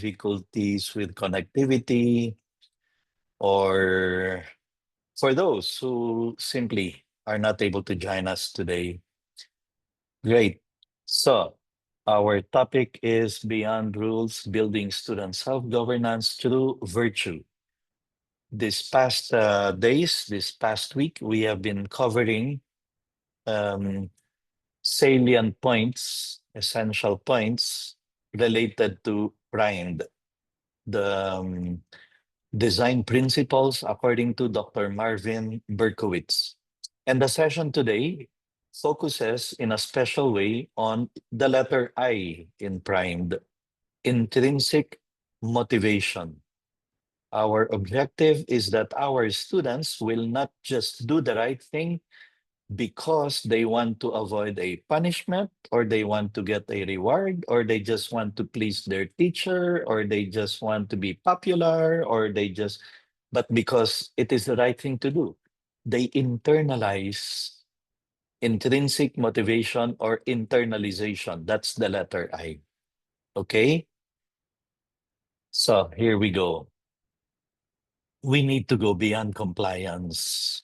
difficulties with connectivity, or for those who simply are not able to join us today. Great. So, our topic is Beyond Rules, Building Student Self-Governance Through Virtue. This past days, this past week, we have been covering um, salient points, essential points related to primed, the design principles according to Dr. Marvin Berkowitz. And the session today focuses in a special way on the letter I in primed, intrinsic motivation. Our objective is that our students will not just do the right thing because they want to avoid a punishment, or they want to get a reward, or they just want to please their teacher, or they just want to be popular, but because it is the right thing to do. They internalize intrinsic motivation or internalization. That's the letter I. Okay? So here we go. We need to go beyond compliance.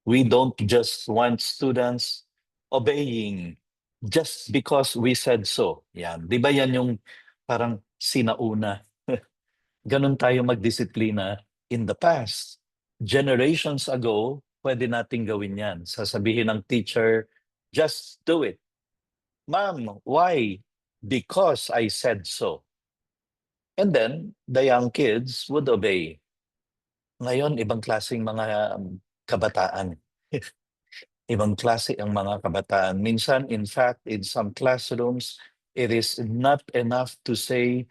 We don't just want students obeying just because we said so. Yan. Di ba yan yung parang sinauna? Ganun tayo magdisiplina in the past. Generations ago, pwede nating gawin yan. Sasabihin ng teacher, just do it. Ma'am, why? Because I said so. And then, the young kids would obey. Ngayon, ibang klaseng mga kabataan. Ibang klase ang mga kabataan. Minsan, in fact, in some classrooms, it is not enough to say,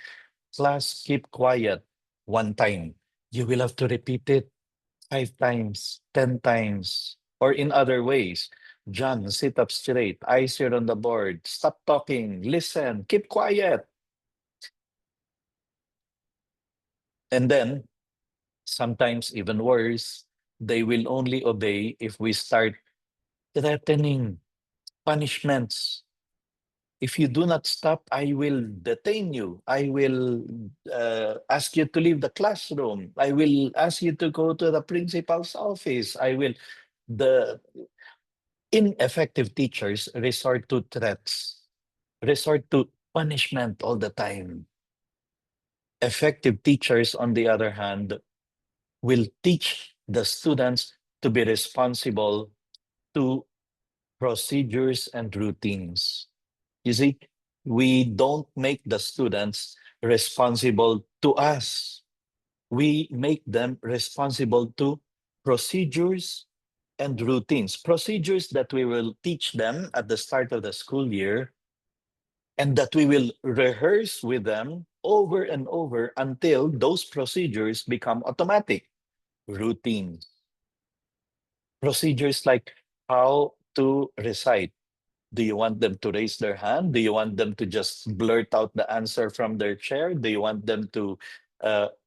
class, keep quiet one time. You will have to repeat it 5 times, 10 times, or in other ways. John, sit up straight, eyes here on the board, stop talking, listen, keep quiet. And then, sometimes even worse, they will only obey if we start threatening punishments. If you do not stop, I will detain you. I will ask you to leave the classroom. I will ask you to go to the principal's office. The ineffective teachers resort to threats, resort to punishment all the time. Effective teachers, on the other hand, will teach the students to be responsible to procedures and routines. You see, we don't make the students responsible to us. We make them responsible to procedures and routines. Procedures that we will teach them at the start of the school year, and that we will rehearse with them over and over until those procedures become automatic. Routines. Procedures like how to recite. Do you want them to raise their hand? Do you want them to just blurt out the answer from their chair? Do you want them to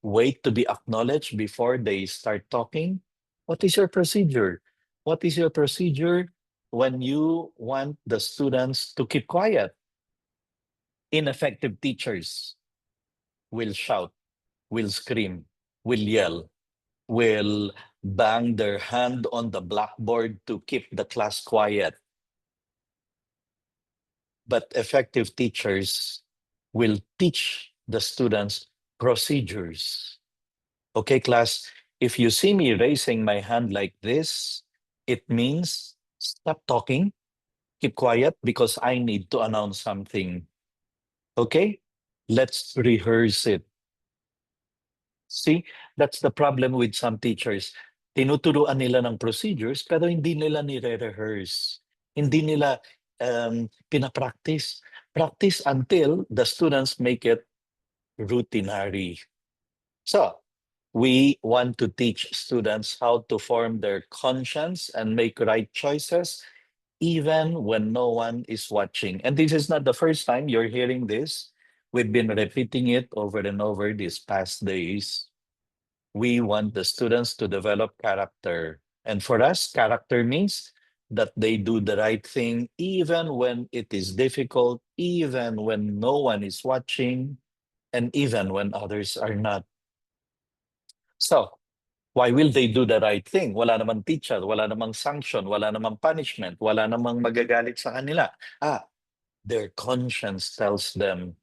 wait to be acknowledged before they start talking? What is your procedure? What is your procedure when you want the students to keep quiet? Ineffective teachers will shout, will scream, will yell, will bang their hand on the blackboard to keep the class quiet. But effective teachers will teach the students procedures. Okay, class, if you see me raising my hand like this, it means stop talking, keep quiet, because I need to announce something. Okay, let's rehearse it. See, that's the problem with some teachers. Tinuturuan nila ng procedures, pero hindi nila nire-rehearse. Hindi nila pinapractice. Practice until the students make it routinary. So, we want to teach students how to form their conscience and make right choices, even when no one is watching. And this is not the first time you're hearing this. We've been repeating it over and over these past days. We want the students to develop character. And for us, character means that they do the right thing even when it is difficult, even when no one is watching. and even when others are not. So, why will they do the right thing? Wala namang teacher, wala namang sanction, wala namang punishment, wala namang magagalit sa kanila. Their conscience tells them,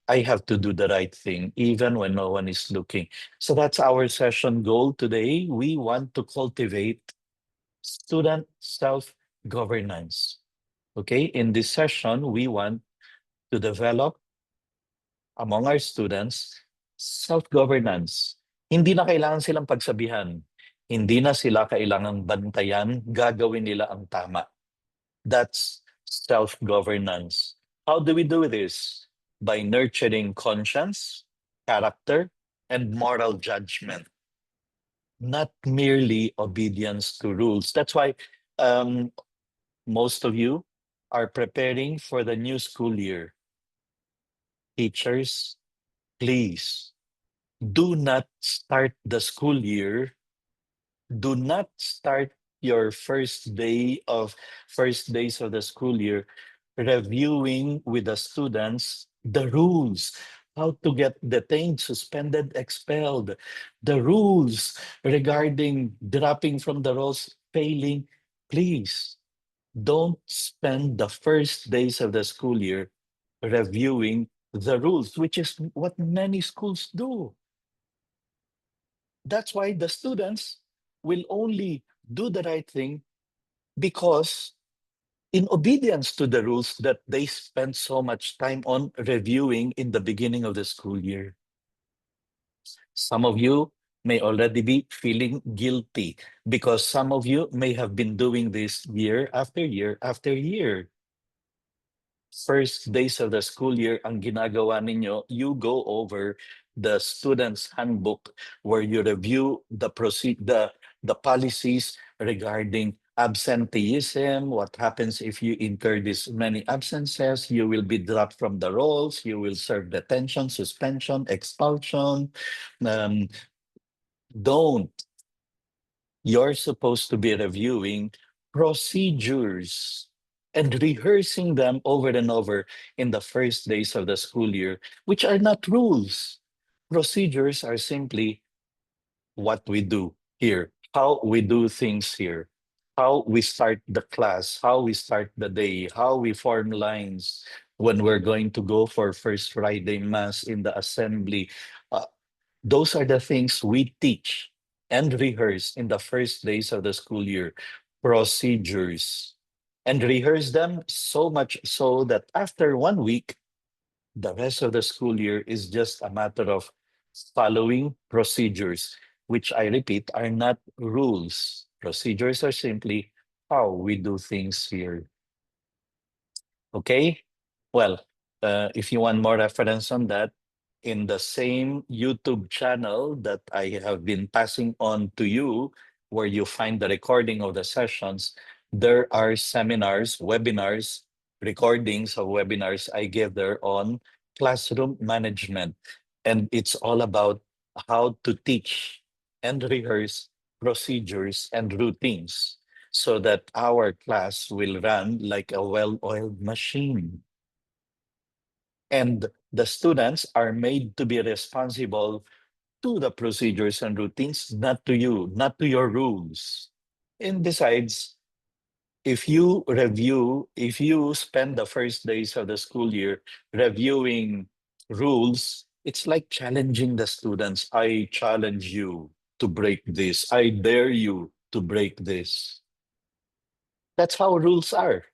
I have to do the right thing even when no one is looking. So that's our session goal today. We want to cultivate student self-governance. Okay, in this session, we want to develop among our students self-governance. Hindi na kailangan silang pagsabihan. Hindi na sila kailangang bantayan, gagawin nila ang tama. That's self-governance. How do we do this? By nurturing conscience, character, and moral judgment, not merely obedience to rules. That's why um, most of you are preparing for the new school year. Teachers, please do not start the school year. Do not start your first days of the school year reviewing with the students the rules, how to get detained, suspended, expelled, the rules regarding dropping from the rolls, failing. Please don't spend the first days of the school year reviewing the rules, which is what many schools do. That's why the students will only do the right thing because in obedience to the rules that they spent so much time on reviewing in the beginning of the school year. Some of you may already be feeling guilty because some of you may have been doing this year after year after year. First days of the school year, ang ginagawa ninyo, you go over the student's handbook where you review the policies regarding absenteeism, what happens if you incur this many absences, you will be dropped from the rolls, you will serve detention, suspension, expulsion. Um, don't. You're supposed to be reviewing procedures and rehearsing them over and over in the first days of the school year, which are not rules. Procedures are simply what we do here, how we do things here, how we start the class, how we start the day, how we form lines when we're going to go for First Friday Mass in the assembly. Uh, those are the things we teach and rehearse in the first days of the school year, procedures, and rehearse them so much so that after 1 week, the rest of the school year is just a matter of following procedures, which I repeat are not rules. Procedures are simply how we do things here. Okay? Well, if you want more reference on that, in the same YouTube channel that I have been passing on to you, where you find the recording of the sessions, there are seminars, webinars, recordings of webinars I gave there on classroom management. And it's all about how to teach and rehearse procedures and routines so that our class will run like a well-oiled machine. And the students are made to be responsible to the procedures and routines, not to you, not to your rules. And besides, if you spend the first days of the school year reviewing rules, it's like challenging the students. I challenge you to break this. I dare you to break this. That's how rules are.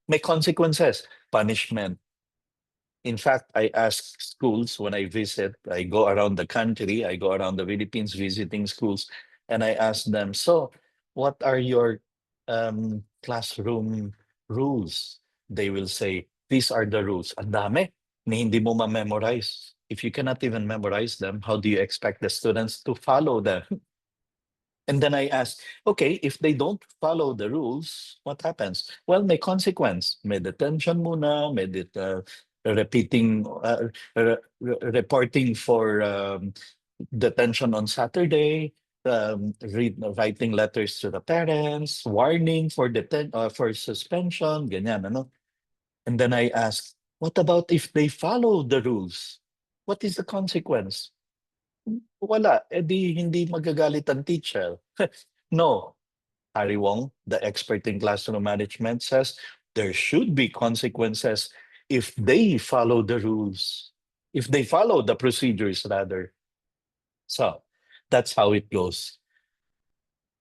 May consequences, punishment. In fact, I ask schools when I visit, I go around the country, I go around the Philippines visiting schools, and I ask them, so what are your classroom rules? They will say, these are the rules. Ang dami, na hindi mo ma-memorize. If you cannot even memorize them, how do you expect the students to follow them? And then I ask, okay, if they don't follow the rules, what happens? Well, may consequence. May detention muna, may repeating, reporting for detention on Saturday, writing letters to the parents, warning for suspension, ganyan, ano? And then I ask, what about if they follow the rules? What is the consequence? Wala. Eh di hindi magagalit ang teacher. No. Harry Wong, the expert in classroom management, says there should be consequences if they follow the rules, if they follow the procedures, rather. So that's how it goes.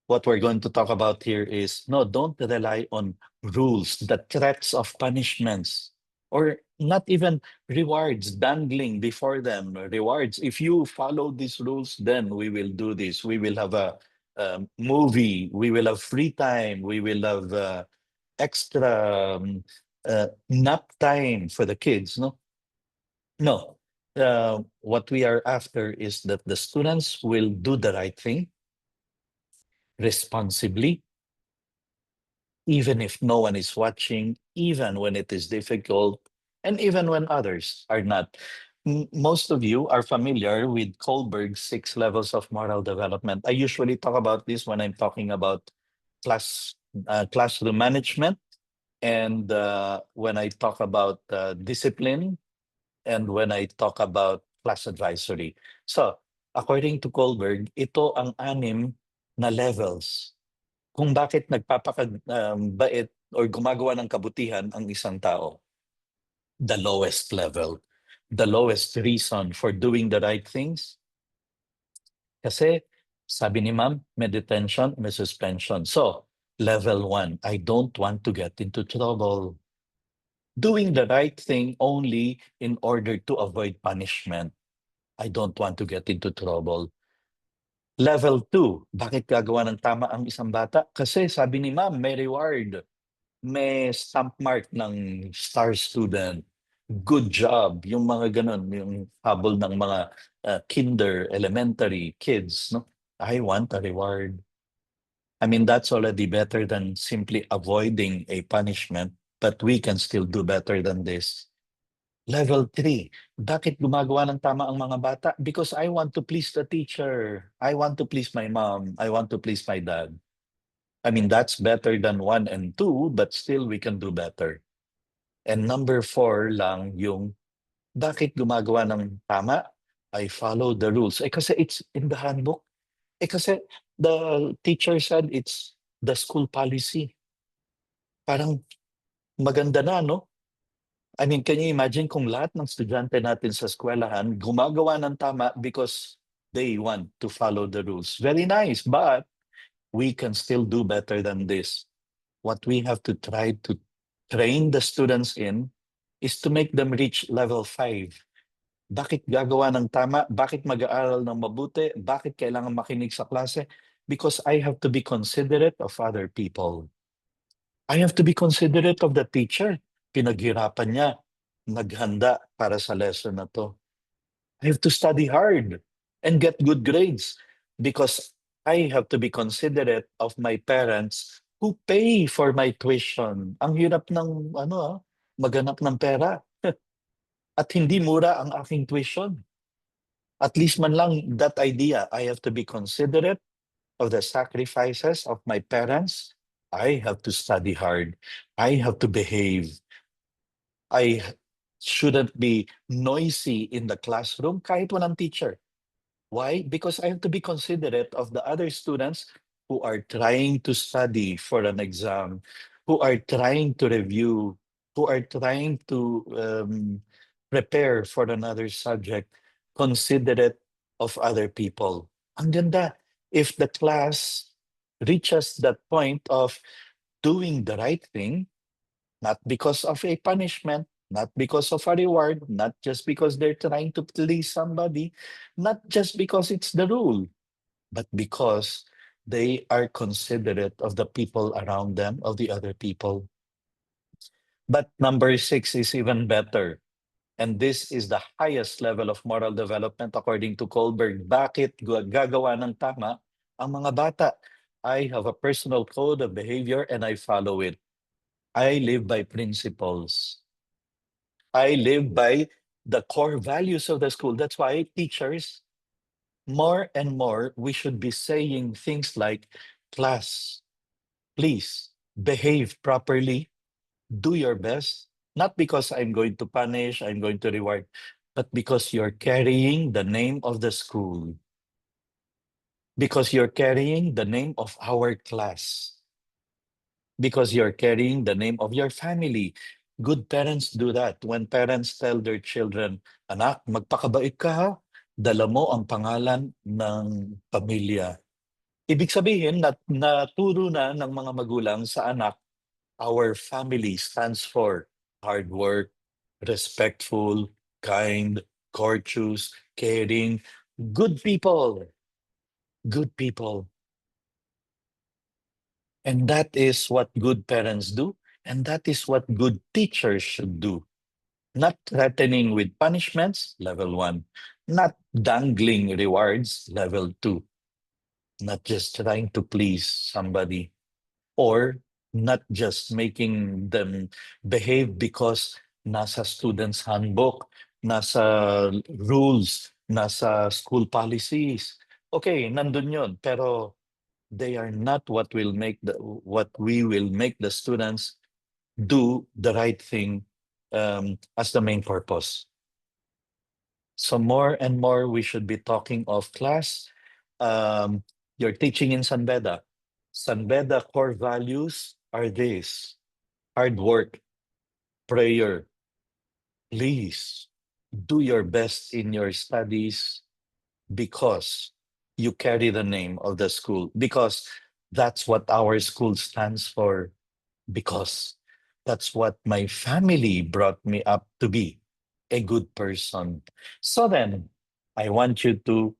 What we're going to talk about here is no, don't rely on rules, the threats of punishments, or not even rewards dangling before them. Rewards. If you follow these rules, then we will do this. We will have a movie. We will have free time. We will have extra nap time for the kids. No, no. What we are after is that the students will do the right thing responsibly, even if no one is watching, even when it is difficult, and even when others are not. Most of you are familiar with Kohlberg's 6 levels of moral development. I usually talk about this when I'm talking about classroom management, and when I talk about discipline, and when I talk about class advisory. So, according to Kohlberg, ito ang 6 na levels kung bakit nagpapakabait or gumagawa ng kabutihan ang isang tao. The lowest level, the lowest reason for doing the right things. Kasi sabi ni ma'am, may detention, may suspension. So, level 1, I don't want to get into trouble. Doing the right thing only in order to avoid punishment. I don't want to get into trouble. Level 2, bakit gagawa ng tama ang isang bata? Kasi sabi ni ma'am, may reward. May stamp mark ng star student, good job, yung mga ganun, yung habol ng mga kinder, elementary kids, no? I want a reward. I mean, that's already better than simply avoiding a punishment, but we can still do better than this. Level 3, bakit gumagawa ng tama ang mga bata? Because I want to please the teacher. I want to please my mom. I want to please my dad. I mean, that's better than 1 and 2, but still we can do better. And number 4 lang yung bakit gumagawa ng tama? I follow the rules. Eh kasi it's in the handbook. Eh kasi the teacher said it's the school policy. Parang maganda na, no? I mean, can you imagine kung lahat ng estudyante natin sa eskwelahan gumagawa ng tama because they want to follow the rules. Very nice, but we can still do better than this. What we have to try to train the students in is to make them reach level 5. Bakit gagawa ng tama? Bakit mag-aaral ng mabuti? Bakit kailangan makinig sa klase? Because I have to be considerate of other people. I have to be considerate of the teacher. Pinaghirapan niya, naghanda para sa lesson na to. I have to study hard and get good grades because I have to be considerate of my parents who pay for my tuition. Ang hirap ng maghanap ng pera at hindi mura ang aking tuition. At least man lang that idea, I have to be considerate of the sacrifices of my parents. I have to study hard. I have to behave. I shouldn't be noisy in the classroom kahit walang teacher. Why? Because I have to be considerate of the other students who are trying to study for an exam, who are trying to review, who are trying to prepare for another subject, considerate of other people. Ang ganda. If the class reaches that point of doing the right thing, not because of a punishment, not because of a reward, not just because they're trying to please somebody, not just because it's the rule, but because they are considerate of the people around them, of the other people. But number 6 is even better. And this is the highest level of moral development according to Kohlberg. Bakit gagawa ng tama ang mga bata? I have a personal code of behavior and I follow it. I live by principles. I live by the core values of the school. That's why teachers, more and more, we should be saying things like, class, please behave properly, do your best, not because I'm going to punish, I'm going to reward. but because you're carrying the name of the school, because you're carrying the name of our class, because you're carrying the name of your family. Good parents do that. When parents tell their children, anak, magpakabait ka ha, dala mo ang pangalan ng pamilya. Ibig sabihin, naturo na ng mga magulang sa anak, our family stands for hard work, respectful, kind, courteous, caring, good people, good people. And that is what good parents do. And that is what good teachers should do. Not threatening with punishments, level one. Not dangling rewards, level two. Not just trying to please somebody. Or not just making them behave because nasa student's handbook, nasa rules, nasa school policies. Okay, nandun yun. Pero they are not what we will make the students do the right thing as the main purpose. So more and more we should be talking of class. You're teaching in San Beda. San Beda core values are this: hard work, prayer. Please do your best in your studies because you carry the name of the school, because that's what our school stands for, because that's what my family brought me up to be, a good person. So then, I want you to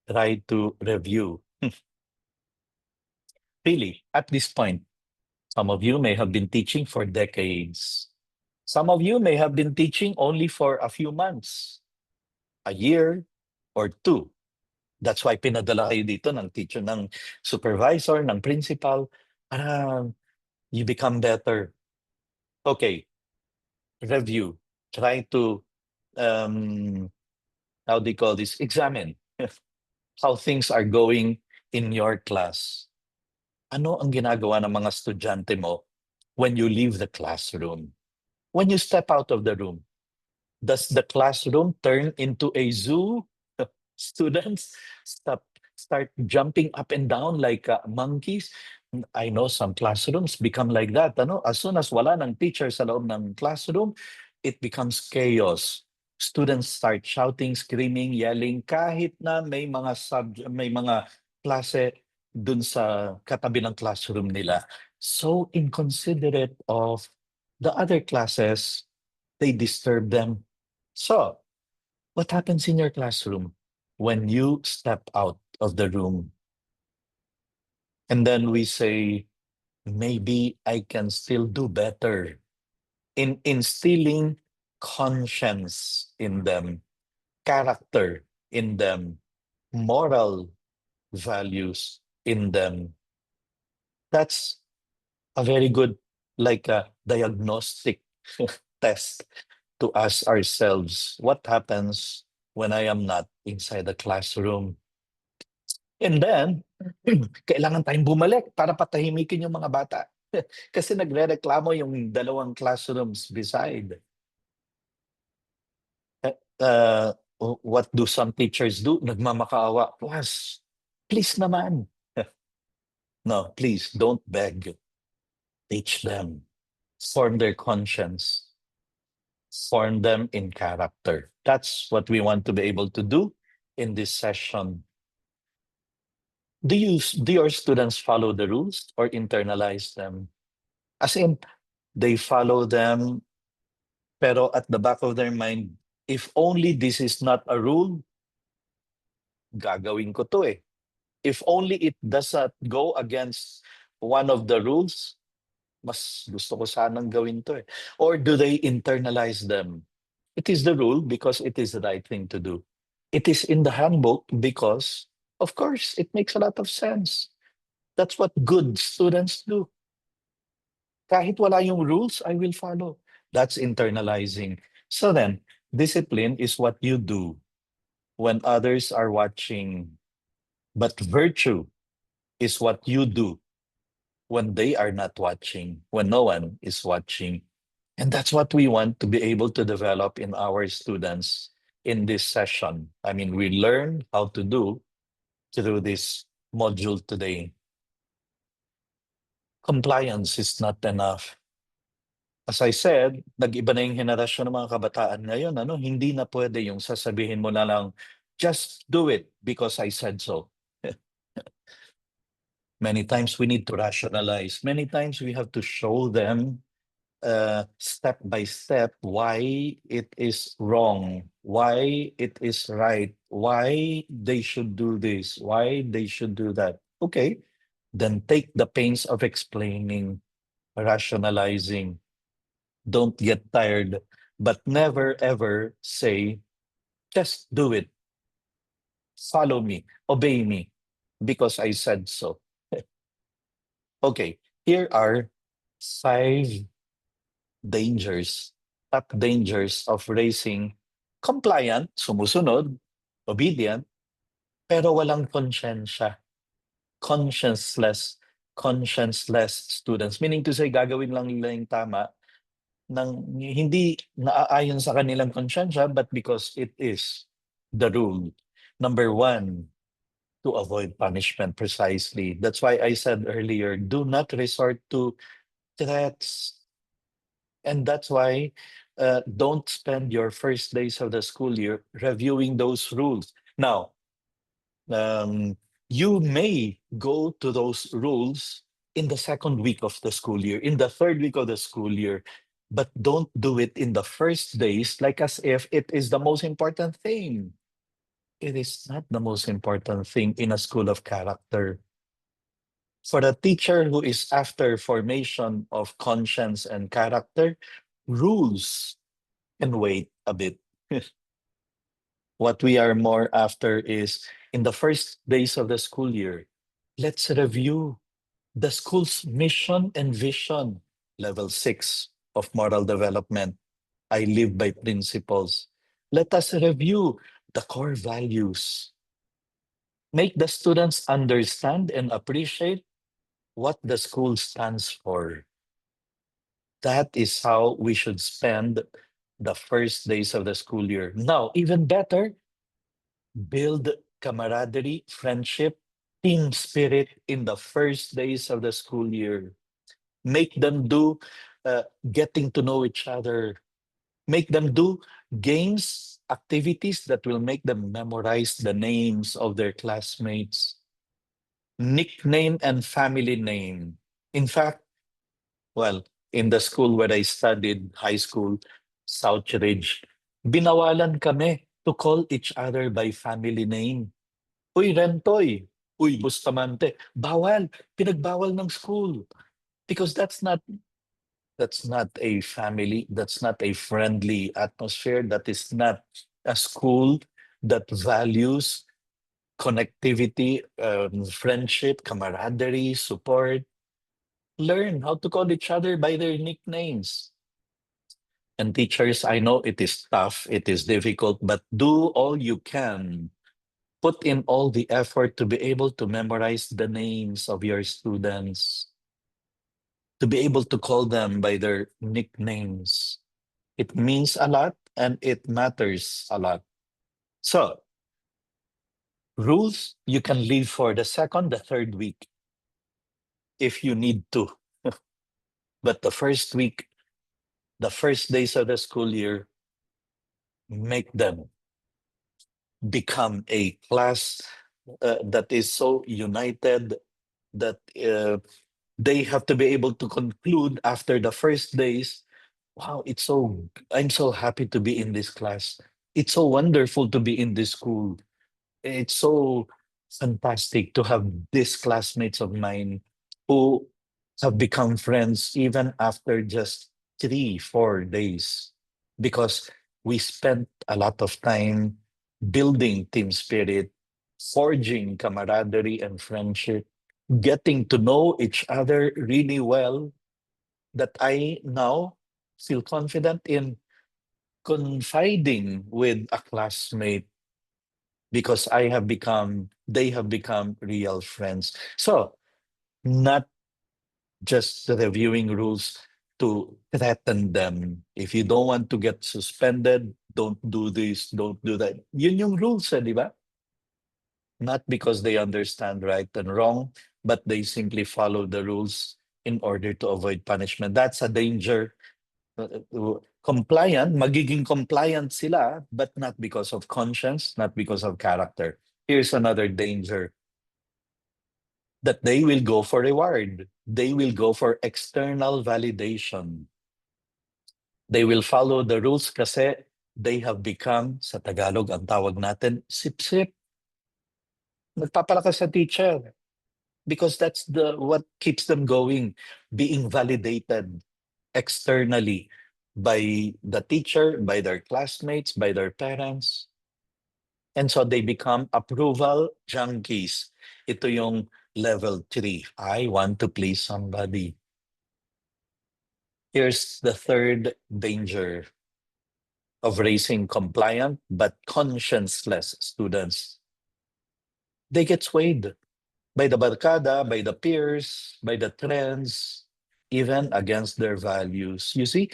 try to review. Really, at this point, some of you may have been teaching for decades. Some of you may have been teaching only for a few months, a year, or two. That's why pinadala kayo dito ng teacher, ng supervisor, ng principal, para you become better. Okay, review. Try to, how do you call this? Examine how things are going in your class. Ano ang ginagawa ng mga estudyante mo when you leave the classroom? When you step out of the room, does the classroom turn into a zoo? Students start jumping up and down like monkeys. I know some classrooms become like that. Ano? As soon as wala ng teacher sa loob ng classroom, it becomes chaos. Students start shouting, screaming, yelling, kahit na may mga klase dun sa katabi ng classroom nila. So inconsiderate of the other classes, they disturb them. So, what happens in your classroom when you step out of the room? And then we say, maybe I can still do better in instilling conscience in them, character in them, moral values in them. That's a very good, like a diagnostic test to ask ourselves, what happens when I am not inside the classroom? And then, kailangan tayong bumalik para patahimikin yung mga bata. Kasi nagrereklamo yung dalawang classrooms beside. Uh, what do some teachers do? Nagmamakaawa. Please naman. No, please don't beg. Teach them. Form their conscience. Form them in character. That's what we want to be able to do in this session. Do your students follow the rules or internalize them? As in, they follow them, pero at the back of their mind, if only this is not a rule, gagawin ko to eh. If only it does not go against one of the rules, mas gusto ko sanang gawin to eh. Or do they internalize them? It is the rule because it is the right thing to do. It is in the handbook because, of course, it makes a lot of sense. That's what good students do. Kahit wala yung rules, I will follow. That's internalizing. So then, discipline is what you do when others are watching. But virtue is what you do when they are not watching, when no one is watching. And that's what we want to be able to develop in our students in this session. I mean, we learn how to do through this module today. Compliance is not enough. As I said, nag-iba na yung henerasyon ng mga kabataan ngayon. Ano? Hindi na pwede yung sasabihin mo na lang, just do it because I said so. Many times we need to rationalize. Many times we have to show them step by step why it is wrong, why it is right, why they should do this, why they should do that. Okay, then take the pains of explaining, rationalizing. Don't get tired, but never ever say, just do it, follow me, obey me, because I said so. Okay, here are 5 top dangers of raising compliant, sumusunod, obedient, pero walang konsyensya. Conscienceless students. Meaning to say, gagawin lang nila yung tama ng hindi naaayon sa kanilang konsyensya, but because it is the rule. Number 1, to avoid punishment precisely. That's why I said earlier, do not resort to threats. And that's why don't spend your first days of the school year reviewing those rules. Now, you may go to those rules in the second week of the school year, in the third week of the school year, but don't do it in the first days like as if it is the most important thing. It is not the most important thing in a school of character. For a teacher who is after formation of conscience and character, rules can wait a bit. What we are more after is in the first days of the school year, let's review the school's mission and vision. Level 6 of moral development. I live by principles. Let us review the core values. Make the students understand and appreciate what the school stands for. That is how we should spend the first days of the school year. Now, even better, build camaraderie, friendship, team spirit in the first days of the school year. Make them do getting to know each other. Make them do games, activities that will make them memorize the names of their classmates. Nickname and family name. In fact, well, in the school where I studied, high school, Southridge, binawalan kami to call each other by family name. Uy, Rentoy. Uy, Bustamante. Bawal. Pinagbawal ng school. Because that's not a family, that's not a friendly atmosphere, that is not a school that values connectivity, friendship, camaraderie, support. Learn how to call each other by their nicknames. And teachers, I know it is tough, it is difficult, but do all you can. Put in all the effort to be able to memorize the names of your students, to be able to call them by their nicknames. It means a lot and it matters a lot. So, rules you can leave for the second, the third week if you need to. But the first week, the first days of the school year, make them become a class that is so united that they have to be able to conclude after the first days. Wow, I'm so happy to be in this class. It's so wonderful to be in this school. It's so fantastic to have these classmates of mine who have become friends even after just 3, 4 days because we spent a lot of time building team spirit, forging camaraderie and friendship, getting to know each other really well, that I now feel confident in confiding with a classmate because they have become real friends. So, not just reviewing rules to threaten them. If you don't want to get suspended, don't do this, don't do that. Yun yung rules, di ba? Not because they understand right and wrong, but they simply follow the rules in order to avoid punishment. That's a danger. Compliant, magiging compliant sila, but not because of conscience, not because of character. Here's another danger, that they will go for reward. They will go for external validation. They will follow the rules kasi they have become, sa Tagalog ang tawag natin, sip-sip. Nagpapalakas sa teacher because that's what keeps them going, being validated externally by the teacher, by their classmates, by their parents. And so they become approval junkies. Ito yung level 3. I want to please somebody. Here's the third danger of raising compliant but conscienceless students. They get swayed by the barkada, by the peers, by the trends, even against their values. You see,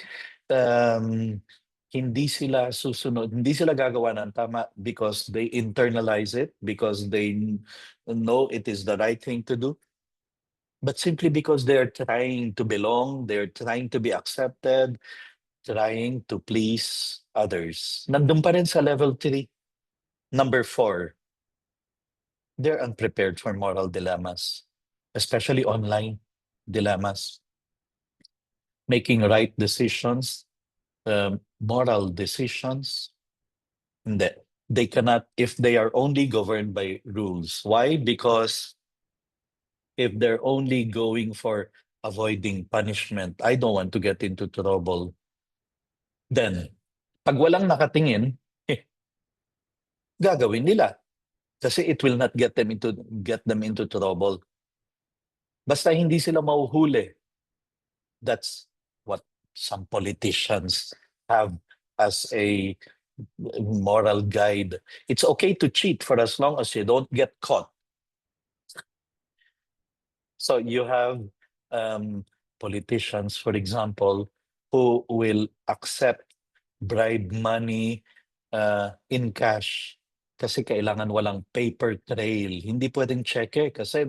hindi sila susunod, hindi sila gagawa ng tama because they internalize it, because they know it is the right thing to do, but simply because they're trying to belong, they're trying to be accepted, trying to please others. Nandun pa rin sa level 3. Number 4, they're unprepared for moral dilemmas, especially online dilemmas. Making right decisions, moral decisions, hindi. They cannot if they are only governed by rules. Why? Because if they're only going for avoiding punishment, I don't want to get into trouble. Then, pag walang nakatingin, gagawin nila. Kasi it will not get them into trouble. Basta hindi sila mahuhuli. That's what some politicians have as a moral guide. It's okay to cheat for as long as you don't get caught. So you have politicians, for example, who will accept bribe money in cash kasi kailangan walang paper trail. Hindi pwedeng cheque kasi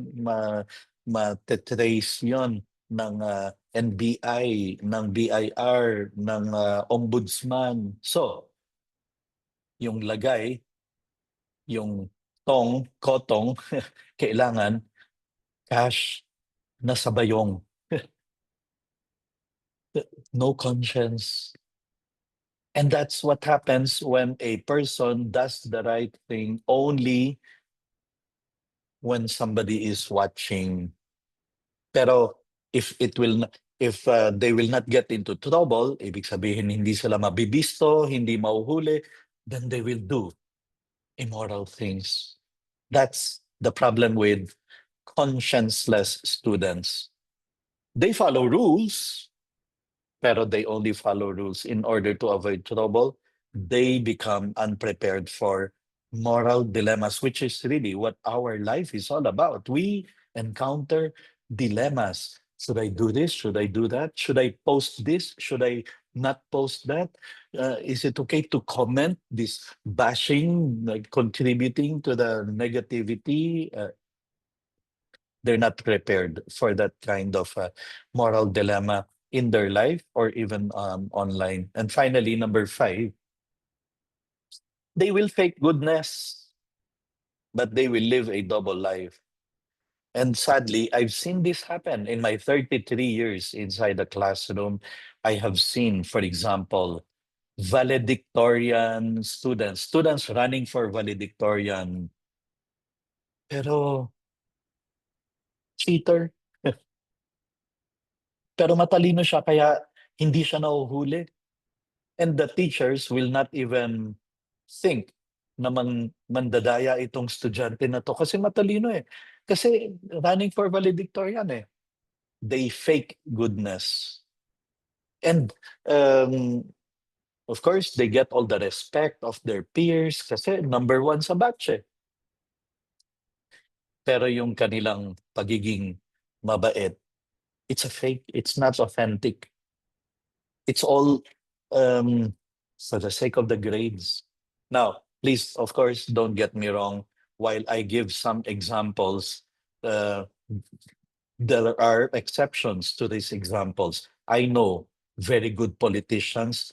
ma-trace yon ng NBI, ng BIR, ng ombudsman. So, yung lagay, yung kotong, kailangan cash na sa bayong. No conscience. And that's what happens when a person does the right thing only when somebody is watching. Pero if they will not get into trouble, ibig sabihin hindi sila mabibisto, hindi mahuhuli, then they will do immoral things. That's the problem with conscienceless students. They follow rules, pero they only follow rules in order to avoid trouble. They become unprepared for moral dilemmas, which is really what our life is all about. We encounter dilemmas. Should I do this? Should I do that? Should I post this? Should I not post that? Is it okay to comment this bashing, like contributing to the negativity? They're not prepared for that kind of moral dilemma in their life or even online. And finally, number 5, they will fake goodness, but they will live a double life. And sadly, I've seen this happen in my 33 years inside the classroom. I have seen, for example, valedictorian students running for valedictorian, pero cheater. Pero matalino siya kaya hindi siya nahuhuli. And the teachers will not even think na mandadaya itong estudyante na to kasi matalino eh. Kasi running for valedictorian eh. They fake goodness. And of course, they get all the respect of their peers kasi number 1 sa batch eh. Pero yung kanilang pagiging mabait, it's a fake, it's not authentic. It's all for the sake of the grades. Now, please, of course, don't get me wrong. While I give some examples, uh, there are exceptions to these examples. I know very good politicians,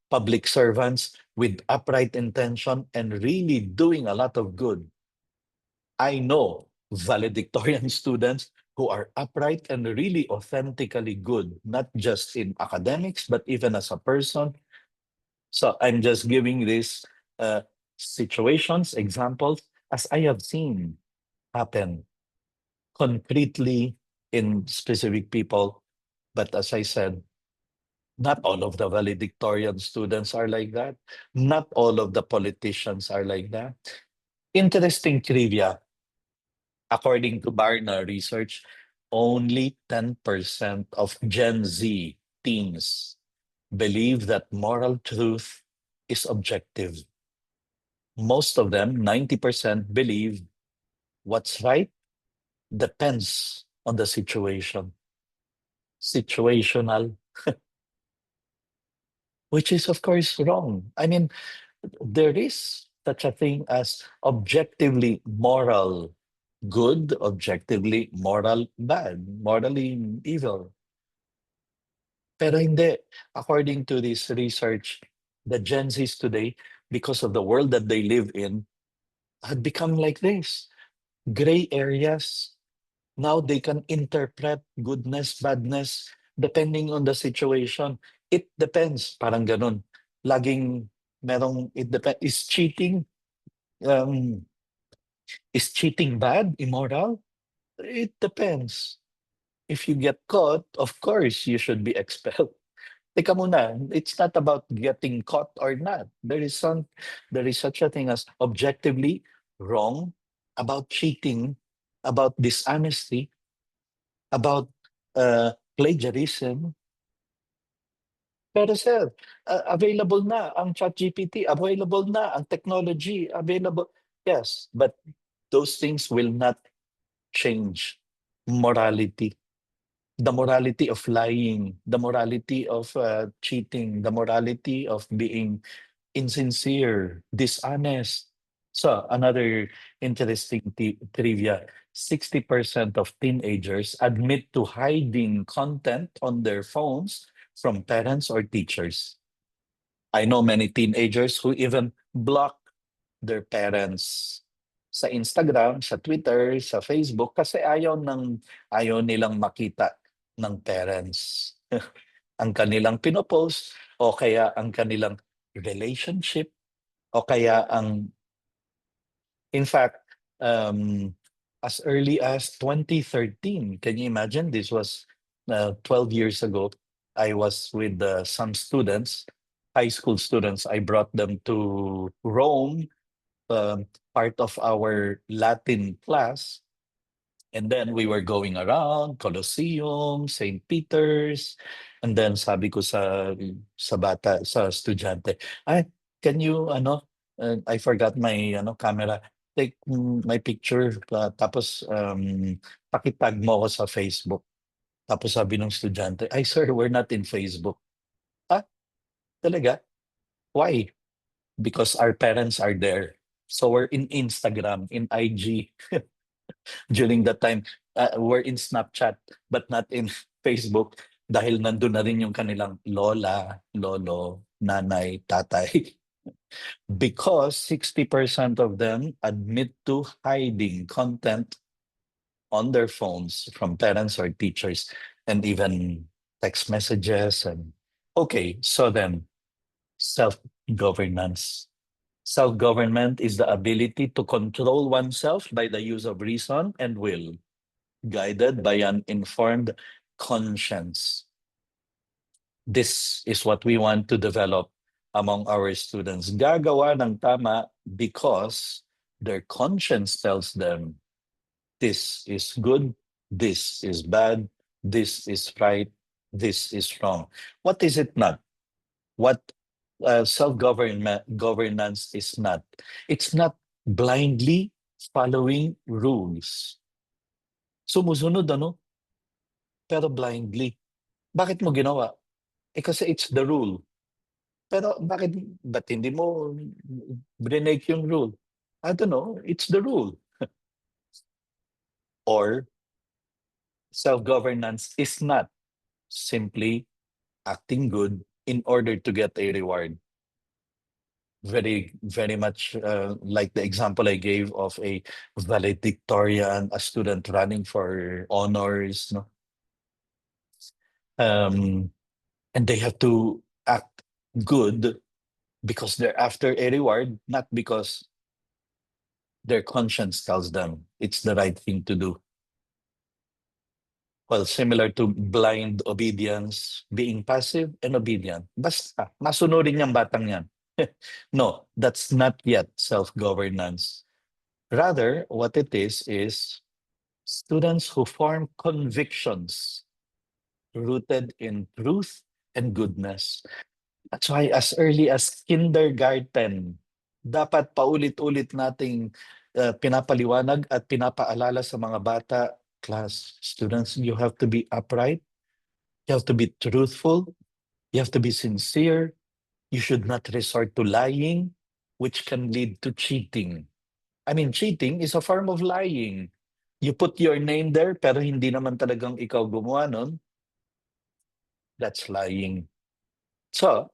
public servants with upright intention and really doing a lot of good. I know valedictorian students who are upright and really authentically good, not just in academics, but even as a person. So I'm just giving these situations, examples, as I have seen happen concretely in specific people. But as I said, not all of the valedictorian students are like that. Not all of the politicians are like that. Interesting trivia. According to Barna research, only 10% of Gen Z teens believe that moral truth is objective. Most of them, 90%, believe what's right depends on the situation. Situational, which is, of course, wrong. I mean, there is such a thing as objectively moral good, objectively moral bad, morally evil. Pero hindi. According to this research, the Gen Zs today, because of the world that they live in, had become like this. Gray areas. Now they can interpret goodness, badness, depending on the situation. It depends. Parang ganun. Laging merong, it depends. Um, is cheating bad, immoral? It depends. If you get caught, of course, you should be expelled. Teka muna, it's not about getting caught or not. There is such a thing as objectively wrong about cheating, about dishonesty, about plagiarism. Pero sir, available na ang ChatGPT, available na ang technology, available. Yes, but those things will not change morality. The morality of lying, the morality of cheating, the morality of being insincere, dishonest. So, another interesting trivia, 60% of teenagers admit to hiding content on their phones from parents or teachers. I know many teenagers who even block their parents sa Instagram, sa Twitter, sa Facebook kasi ayaw nilang makita ng parents ang kanilang pinopost o kaya ang kanilang relationship o kaya in fact, as early as 2013, can you imagine? This was 12 years ago. I was with some students, high school students. I brought them to Rome, part of our Latin class. And then we were going around Colosseum, St. Peter's, and then sabi ko sa estudyante, ay, can you I forgot my camera. Take my picture tapos pakitag mo ako sa Facebook. Tapos sabi ng estudyante, ay sir, we're not in Facebook. Ah, talaga? Why? Because our parents are there. So we're in Instagram, in IG. During that time, we're in Snapchat but not in Facebook dahil nandun na rin yung kanilang lola, lolo, nanay, tatay. Because 60% of them admit to hiding content on their phones from parents or teachers and even text messages and okay, so then self-governance. Self-government is the ability to control oneself by the use of reason and will, guided by an informed conscience. This is what we want to develop among our students. Gagawa ng tama because their conscience tells them this is good, this is bad, this is right, this is wrong. What is it not? What governance is not? It's not blindly following rules. Sumusunod pero blindly. Bakit mo ginawa? Kasi it's the rule. Pero ba't hindi mo brinake yung rule? I don't know, it's the rule. Or self-governance is not simply acting good in order to get a reward. Very much like the example I gave of a valedictorian, a student running for honors, no? Um, and they have to act good because they're after a reward, not because their conscience tells them it's the right thing to do. Well, similar to blind obedience, being passive and obedient. Basta, masunurin yung batang yan. No, that's not yet self-governance. Rather, what it is students who form convictions rooted in truth and goodness. That's why as early as kindergarten, dapat paulit-ulit nating pinapaliwanag at pinapaalala sa mga bata, class, students, you have to be upright, you have to be truthful, you have to be sincere, you should not resort to lying, which can lead to cheating. I mean, cheating is a form of lying. You put your name there, pero hindi naman talagang ikaw gumawa nun. That's lying. So,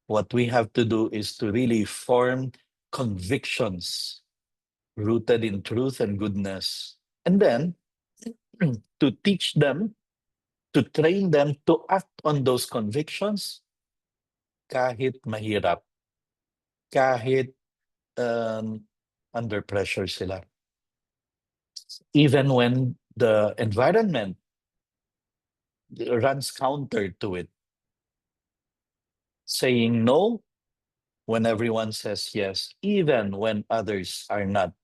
what we have to do is to really form convictions rooted in truth and goodness. And then, to teach them, to train them to act on those convictions kahit mahirap, kahit under pressure sila. Even when the environment runs counter to it. Saying no when everyone says yes, even when others are not.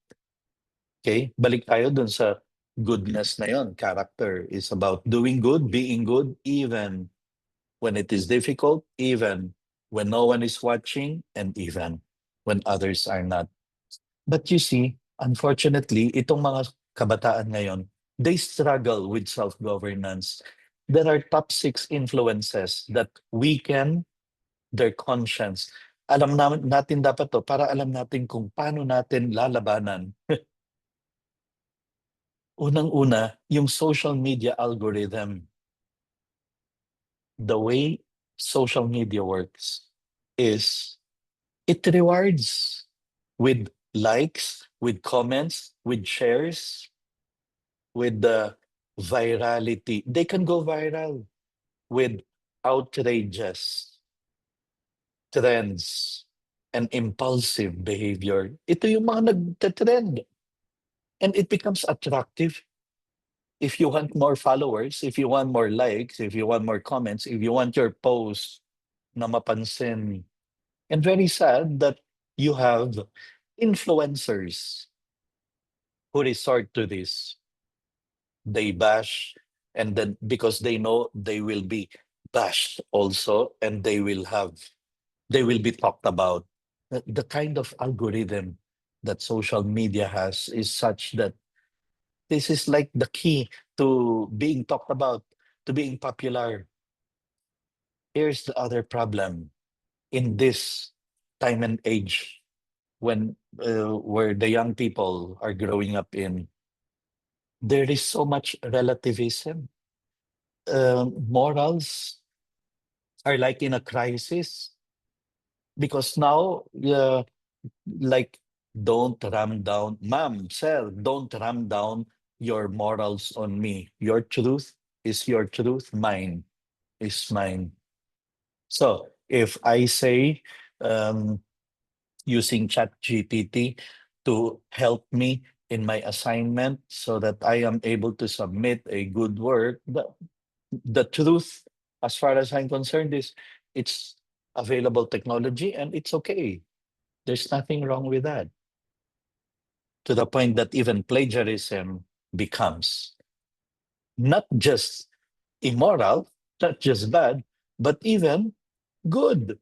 Okay? Balik tayo dun sa goodness na yon. Character is about doing good, being good, even when it is difficult, even when no one is watching, and even when others are not. But you see, unfortunately, itong mga kabataan ngayon, they struggle with self-governance. There are top 6 influences that weaken their conscience. Natin dapat to para alam natin kung paano natin lalabanan. Unang-una, yung social media algorithm. The way social media works is it rewards with likes, with comments, with shares, with the virality. They can go viral with outrageous trends and impulsive behavior. Ito yung mga nagtatrend. And it becomes attractive. If you want more followers, if you want more likes, if you want more comments, if you want your post na mapansin. And very sad that you have influencers who resort to this. They bash, and then because they know they will be bashed also, and they will be talked about. The kind of algorithm that social media has is such that this is like the key to being talked about, to being popular. Here's the other problem in this time and age when where the young people are growing up in. There is so much relativism. Morals are like in a crisis because now, like, don't ram down, ma'am, sir, don't ram down your morals on me. Your truth is your truth, mine is mine. So if I say, using ChatGPT to help me in my assignment so that I am able to submit a good work, the truth, as far as I'm concerned, is it's available technology and it's okay. There's nothing wrong with that. To the point that even plagiarism becomes not just immoral, not just bad, but even good.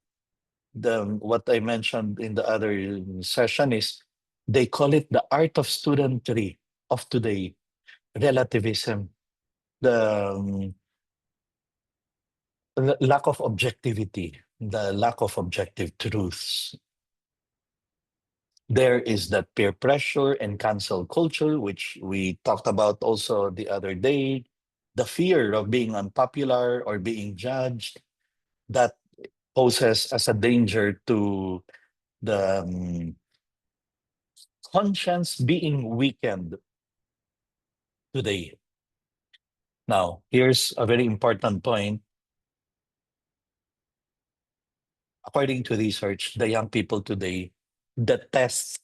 What I mentioned in the other session is they call it the art of studentry of today, relativism, the lack of objectivity. the lack of objective truths. There is that peer pressure and cancel culture, which we talked about also the other day, the fear of being unpopular or being judged, that poses as a danger to the conscience being weakened today. Now, here's a very important point. According to research, the young people today detest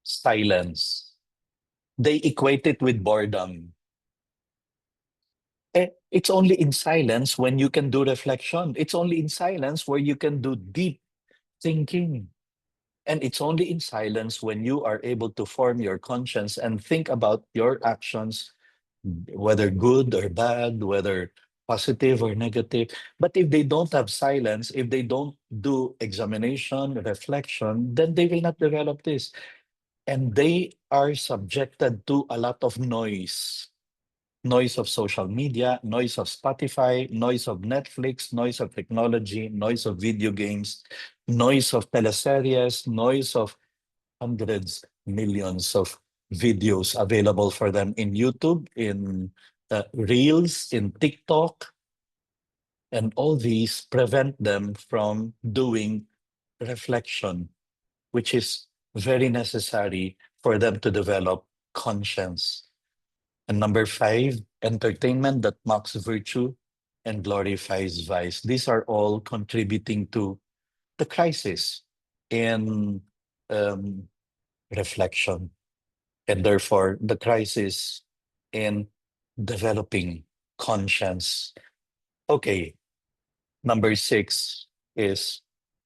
silence. They equate it with boredom. It's only in silence when you can do reflection. It's only in silence where you can do deep thinking. And it's only in silence when you are able to form your conscience and think about your actions, whether good or bad, whether positive or negative. But if they don't have silence, if they don't do examination, reflection, then they will not develop this. And they are subjected to a lot of noise. Noise of social media, noise of Spotify, noise of Netflix, noise of technology, noise of video games, noise of teleseries, noise of hundreds, millions of videos available for them in YouTube, in Reels, in TikTok. And all these prevent them from doing reflection, which is very necessary for them to develop conscience. And number five, entertainment that mocks virtue and glorifies vice. These are all contributing to the crisis in um, reflection, and therefore the crisis in developing conscience. Okay, number six is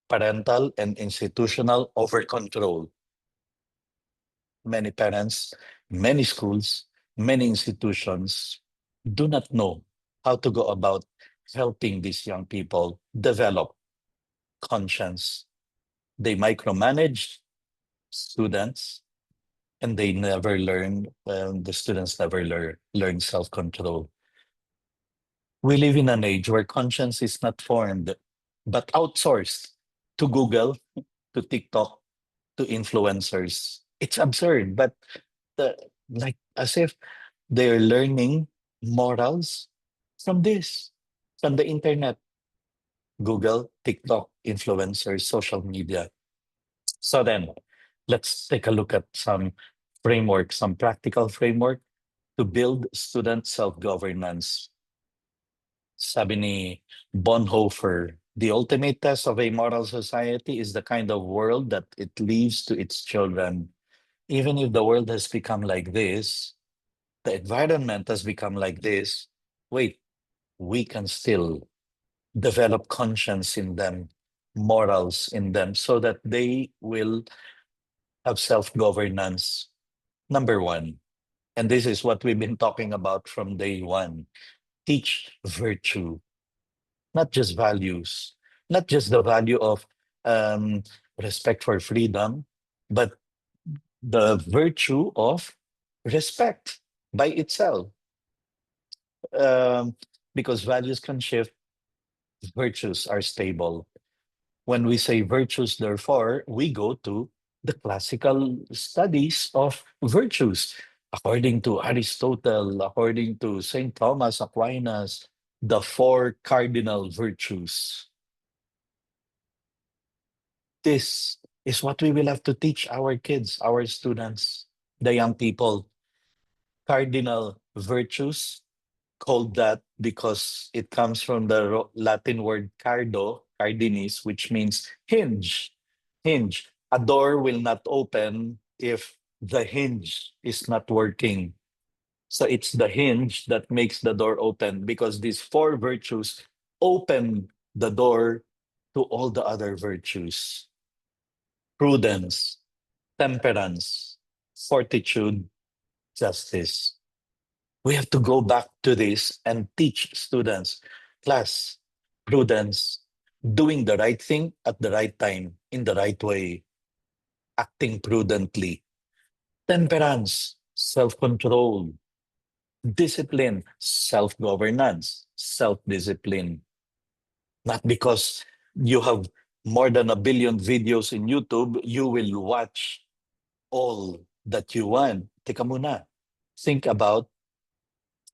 parental and institutional over control. Many parents, many schools, many institutions do not know how to go about helping these young people develop conscience. They micromanage students, and they never learn, the students never learn self-control. We live in an age where conscience is not formed, but outsourced to Google, to TikTok, to influencers. It's absurd, but like as if they're learning morals from this, from the internet, Google, TikTok, influencers, social media. So then, let's take a look at some framework, some practical framework to build student self-governance. Sabi ni Bonhoeffer, the ultimate test of a moral society is the kind of world that it leaves to its children. Even if the world has become like this, the environment has become like this, wait, we can still develop conscience in them, morals in them, so that they will have self-governance. Number one, and this is what we've been talking about from day one, teach virtue, not just values, not just the value of um, respect for freedom, but the virtue of respect by itself. Um, because values can shift, virtues are stable. When we say virtues, therefore, we go to the classical studies of virtues. According to Aristotle, according to St. Thomas Aquinas, the four cardinal virtues. This is what we will have to teach our kids, our students, the young people. Cardinal virtues, called that because it comes from the Latin word cardo, cardinis, which means hinge. Hinge. A door will not open if the hinge is not working. So it's the hinge that makes the door open, because these four virtues open the door to all the other virtues: prudence, temperance, fortitude, justice. We have to go back to this and teach students, class, prudence, doing the right thing at the right time, in the right way, acting prudently. Temperance, self-control. Discipline, self-governance, self-discipline. Not because You have more than 1 billion videos in YouTube. You will watch all that you want. Teka muna. Think about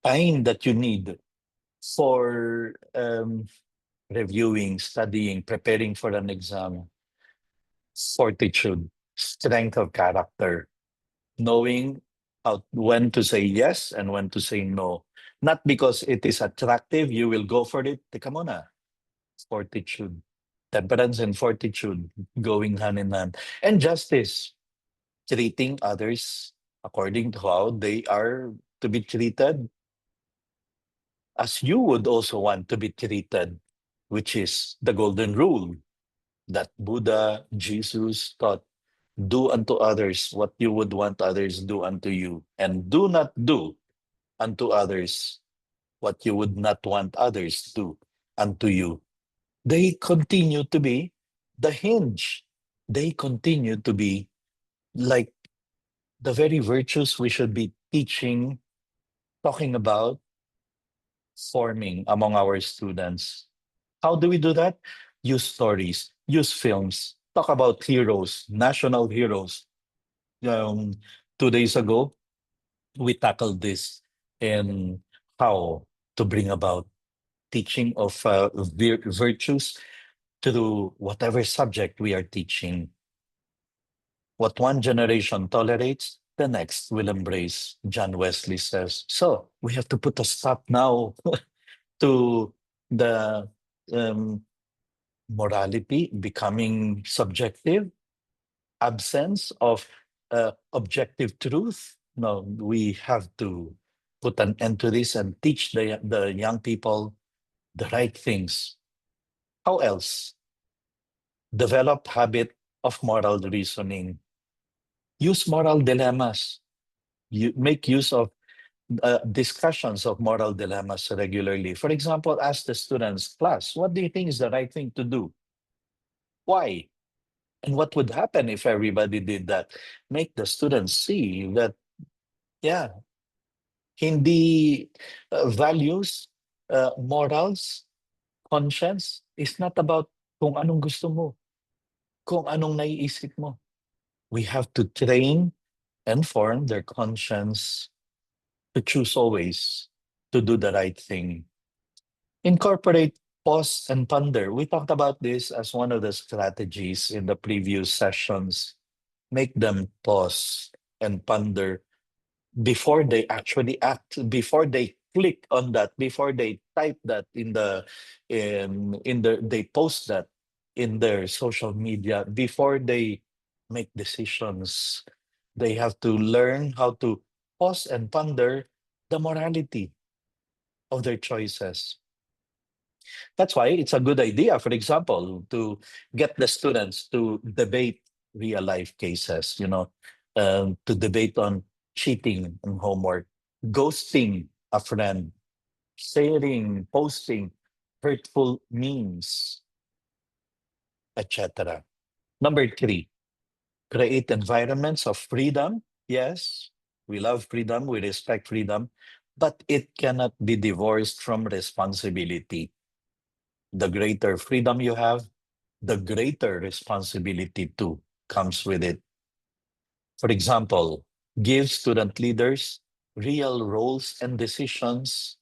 time that you need for reviewing, studying, preparing for an exam. Fortitude, strength of character, knowing how when to say yes and when to say no. Not because it is attractive, you will go for it. Teka muna. Fortitude. Temperance and fortitude going hand in hand. And justice, treating others according to how they are to be treated as you would also want to be treated, which is the golden rule that Buddha, Jesus taught. Do unto others what you would want others do unto you, and do not do unto others what you would not want others do unto you. They continue to be the hinge. They continue to be like the very virtues we should be teaching, talking about, forming among our students. How do we do that? Use stories, use films, talk about heroes, national heroes. Um, 2 days ago, we tackled this in how to bring about teaching of virtues through whatever subject we are teaching. What one generation tolerates, the next will embrace, John Wesley says. So we have to put a stop now to the um, morality becoming subjective, absence of objective truth. No, we have to put an end to this and teach the young people the right things. How else? Develop habit of moral reasoning. Use moral dilemmas. You make use of discussions of moral dilemmas regularly. For example, ask the students, class, what do you think is the right thing to do? Why? And what would happen if everybody did that? Make the students see that, yeah, hindi values, morals, conscience is not about kung anong gusto mo, kung anong naiisip mo. We have to train and form their conscience to choose always to do the right thing. Incorporate pause and ponder. We talked about this as one of the strategies in the previous sessions. Make them pause and ponder before they actually act, before they click on that, before they type that they post that in their social media, before they make decisions. They have to learn how to pause and ponder the morality of their choices. That's why it's a good idea, for example, to get the students to debate real life cases, to debate on cheating on homework, ghosting a friend, sharing, posting hurtful memes, etc. Number 3, create environments of freedom. Yes, we love freedom, we respect freedom, but it cannot be divorced from responsibility. The greater freedom you have, the greater responsibility too comes with it. For example, give student leaders real roles and decisions,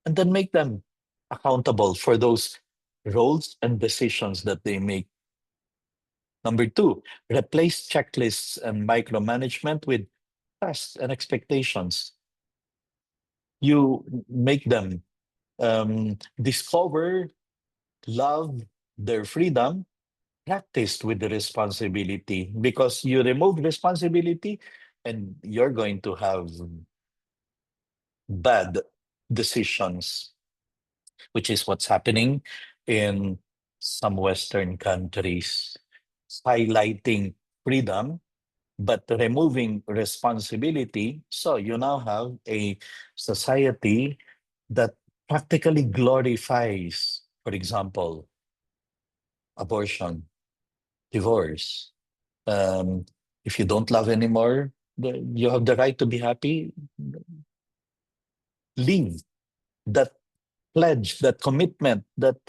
and then make them accountable for those roles and decisions that they make. Number 2, replace checklists and micromanagement with trust and expectations. You make them discover, love their freedom, practiced with the responsibility, because you remove responsibility and you're going to have bad decisions, which is what's happening in some Western countries, highlighting freedom but removing responsibility. So you now have a society that practically glorifies, for example, abortion, divorce. Um, if you don't love anymore, you have the right to be happy. Leave that pledge, that commitment, that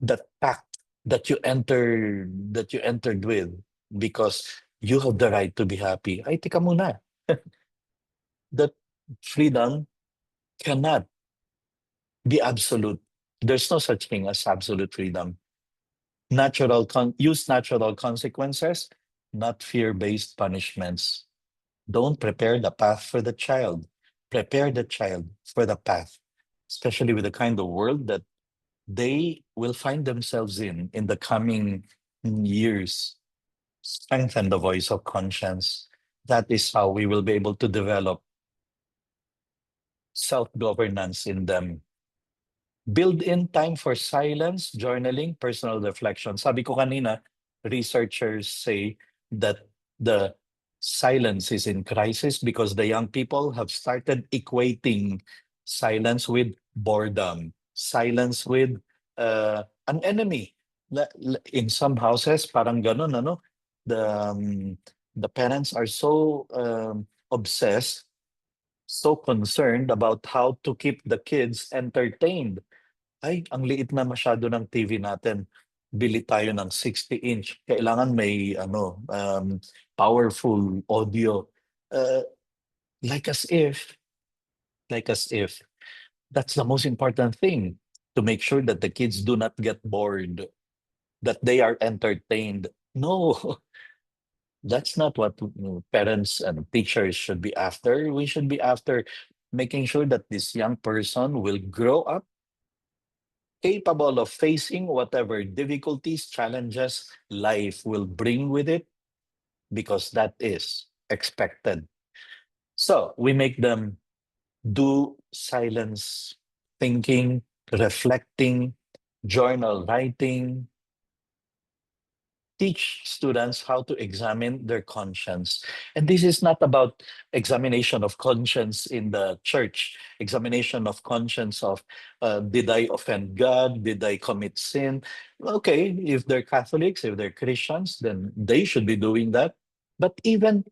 that pact that you entered with because you have the right to be happy. Ay, tika muna. That freedom cannot be absolute. There's no such thing as absolute freedom. Use natural consequences, not fear-based punishments. Don't prepare the path for the child. Prepare the child for the path, especially with the kind of world that they will find themselves in the coming years. Strengthen the voice of conscience. That is how we will be able to develop self-governance in them. Build in time for silence, journaling, personal reflection. Sabi ko kanina, researchers say that the silence is in crisis because the young people have started equating silence with boredom, silence with an enemy. In some houses, parang ganun, ano? The parents are so obsessed, so concerned about how to keep the kids entertained. Ay, ang liit na masyado ng TV natin. Bili tayo ng 60-inch. Kailangan may powerful audio. Uh, like as if, like as if, that's the most important thing to make sure that the kids do not get bored, that they are entertained. No, that's not what parents and teachers should be after. We should be after making sure that this young person will grow up capable of facing whatever difficulties, challenges life will bring with it, because that is expected. So we make them do silence thinking, reflecting, journal writing, teach students how to examine their conscience. And this is not about examination of conscience in the church, examination of conscience of did I offend God? Did I commit sin? Okay, if they're Catholics, if they're Christians, then they should be doing that. But even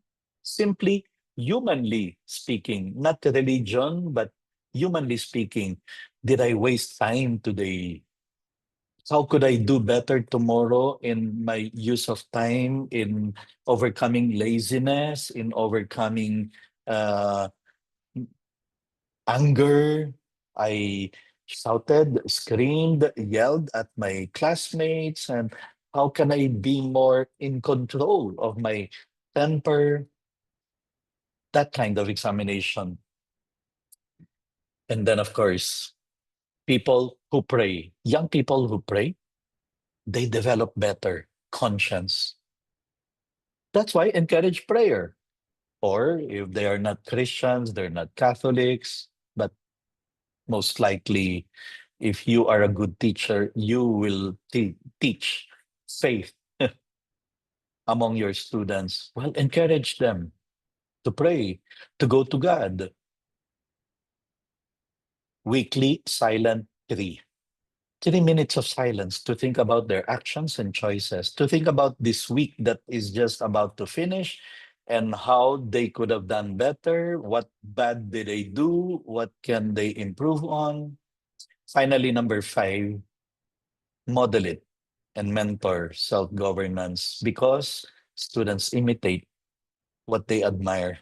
simply humanly speaking, not religion, but humanly speaking, did I waste time today? How could I do better tomorrow in my use of time, in overcoming laziness, in overcoming uh, anger? I shouted, screamed, yelled at my classmates, and how can I be more in control of my temper? That kind of examination. And then, of course, people who pray, young people who pray, they develop better conscience. That's why encourage prayer. Or if they are not Christians, they're not Catholics, but most likely, if you are a good teacher, you will teach faith among your students. Well, encourage them to pray, to go to God. Weekly silent 3 minutes of silence to think about their actions and choices, to think about this week that is just about to finish and how they could have done better, what bad did they do, what can they improve on. Finally, number 5, model it and mentor self-governance because students imitate what they admire.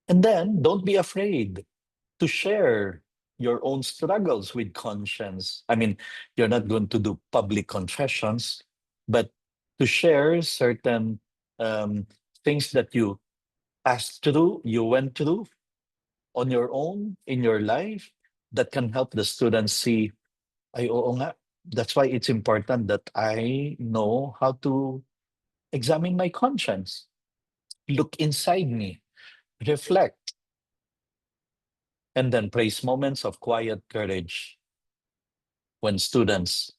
And then don't be afraid to share your own struggles with conscience. I mean, you're not going to do public confessions, but to share certain um, things that you passed through, you went through on your own in your life that can help the students see, ay, oo nga. That's why it's important that I know how to examine my conscience, look inside me, reflect, and then praise moments of quiet courage when students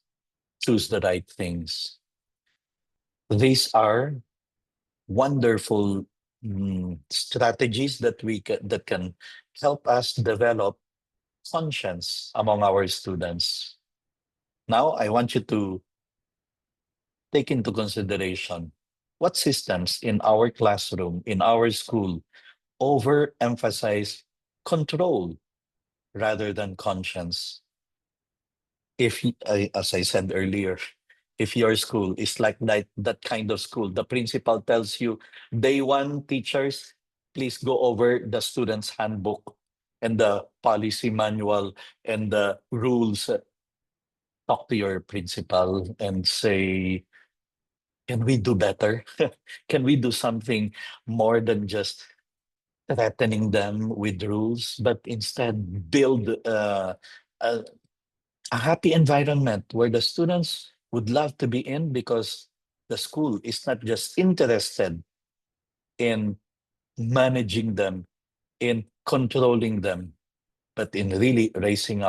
choose the right things. These are wonderful strategies that that can help us develop conscience among our students. Now, I want you to take into consideration what systems in our classroom, in our school, overemphasize control rather than conscience. as I said earlier, if your school is like that kind of school, the principal tells you, day one, teachers, please go over the student's handbook and the policy manual and the rules. Talk to your principal and say, can we do better? Can we do something more than just threatening them with rules, but instead build a, a happy environment where the students would love to be in, because the school is not just interested in managing them, in controlling them, but in really raising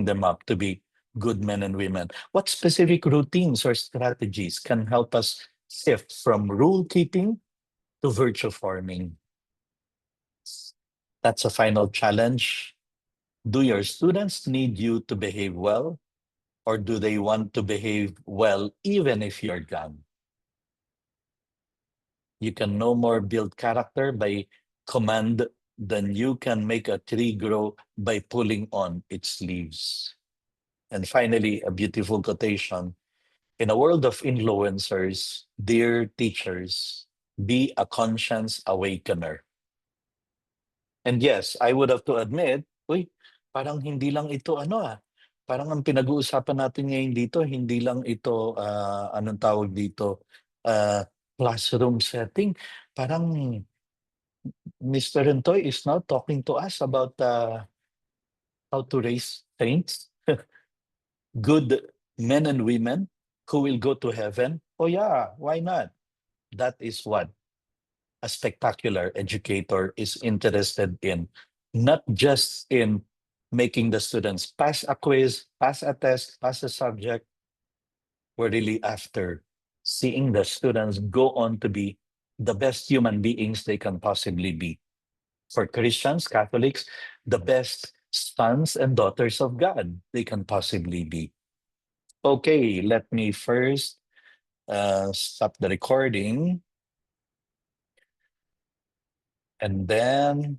them up to be good men and women. What specific routines or strategies can help us shift from rule keeping to virtue forming? That's a final challenge. Do your students need you to behave well, or do they want to behave well even if you're gone? You can no more build character by command than you can make a tree grow by pulling on its leaves. And finally, a beautiful quotation. In a world of influencers, dear teachers, be a conscience awakener. And yes, I would have to admit, uy, parang hindi lang ito parang ang pinag-uusapan natin ngayon dito, hindi lang ito, anong tawag dito, ah, classroom setting. Parang Mr. Rentoy is now talking to us about how to raise saints, good men and women who will go to heaven. Oh yeah, why not? That is what a spectacular educator is interested in, not just in making the students pass a quiz, pass a test, pass a subject. We're really after seeing the students go on to be the best human beings they can possibly be. For Christians, Catholics, the best sons and daughters of God they can possibly be. Okay, let me first stop the recording. And then